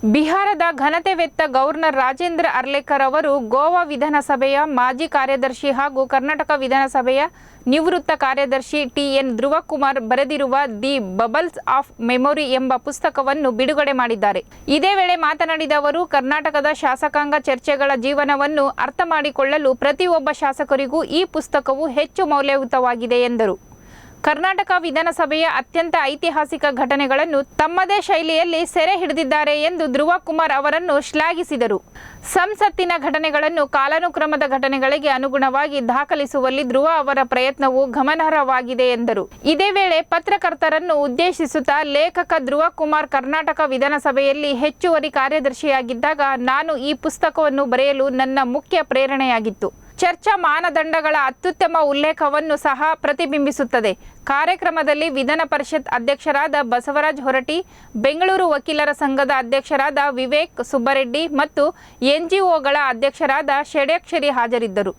ಬಿಹಾರದ ಘನತೆವೆತ್ತ ಗವರ್ನರ್ ರಾಜೇಂದ್ರ ಅರ್ಲೇಕರ್ ಅವರು ಗೋವಾ ವಿಧಾನಸಭೆಯ ಮಾಜಿ ಕಾರ್ಯದರ್ಶಿ ಹಾಗೂ ಕರ್ನಾಟಕ ವಿಧಾನಸಭೆಯ ನಿವೃತ್ತ ಕಾರ್ಯದರ್ಶಿ ಟಿ.ಎನ್. ಧ್ರುವಕುಮಾರ್ ಬರೆದಿರುವ ದಿ ಬಬಲ್ಸ್ ಆಫ್ ಮೆಮೊರಿ ಎಂಬ ಪುಸ್ತಕವನ್ನು ಬಿಡುಗಡೆ ಮಾಡಿದ್ದಾರೆ. ಇದೇ ವೇಳೆ ಮಾತನಾಡಿದ ಅವರು, ಕರ್ನಾಟಕದ ಶಾಸಕಾಂಗ ಚರ್ಚೆಗಳ ಜೀವನವನ್ನು ಅರ್ಥ ಮಾಡಿಕೊಳ್ಳಲು ಪ್ರತಿಯೊಬ್ಬ ಶಾಸಕರಿಗೂ ಈ ಪುಸ್ತಕವು ಹೆಚ್ಚು ಮೌಲ್ಯಯುತವಾಗಿದೆ ಎಂದರು. ಕರ್ನಾಟಕ ವಿಧಾನಸಭೆಯ ಅತ್ಯಂತ ಐತಿಹಾಸಿಕ ಘಟನೆಗಳನ್ನು ತಮ್ಮದೇ ಶೈಲಿಯಲ್ಲಿ ಸೆರೆ ಹಿಡಿದಿದ್ದಾರೆ ಎಂದು ಧ್ರುವಕುಮಾರ್ ಅವರನ್ನು ಶ್ಲಾಘಿಸಿದರು. ಸಂಸತ್ತಿನ ಘಟನೆಗಳನ್ನು ಕಾಲಾನುಕ್ರಮದ ಘಟನೆಗಳಿಗೆ ಅನುಗುಣವಾಗಿ ದಾಖಲಿಸುವಲ್ಲಿ ಧ್ರುವ ಅವರ ಪ್ರಯತ್ನವು ಗಮನಾರ್ಹವಾಗಿದೆ ಎಂದರು. ಇದೇ ವೇಳೆ ಪತ್ರಕರ್ತರನ್ನು ಉದ್ದೇಶಿಸುತ್ತಾ ಲೇಖಕ ಧ್ರುವಕುಮಾರ್ ಕರ್ನಾಟಕ ವಿಧಾನಸಭೆಯಲ್ಲಿ ಹೆಚ್ಚುವರಿ ಕಾರ್ಯದರ್ಶಿಯಾಗಿದ್ದಾಗ ನಾನು ಈ ಪುಸ್ತಕವನ್ನು ಬರೆಯಲು ನನ್ನ ಮುಖ್ಯ ಪ್ರೇರಣೆಯಾಗಿತ್ತು. ಚರ್ಚಾ ಮಾನದಂಡಗಳ ಅತ್ಯುತ್ತಮ ಉಲ್ಲೇಖವನ್ನು ಸಹ ಪ್ರತಿಬಿಂಬಿಸುತ್ತದೆ. ಕಾರ್ಯಕ್ರಮದಲ್ಲಿ ವಿಧಾನ ಪರಿಷತ್ ಅಧ್ಯಕ್ಷರಾದ ಬಸವರಾಜ ಹೊರಟ್ಟಿ, ಬೆಂಗಳೂರು ವಕೀಲರ ಸಂಘದ ಅಧ್ಯಕ್ಷರಾದ ವಿವೇಕ್ ಸುಬ್ಬರೆಡ್ಡಿ ಮತ್ತು ಎನ್ಜಿಒಗಳ ಅಧ್ಯಕ್ಷರಾದ ಷಡ್ಯಕ್ಷರಿ ಹಾಜರಿದ್ದರು.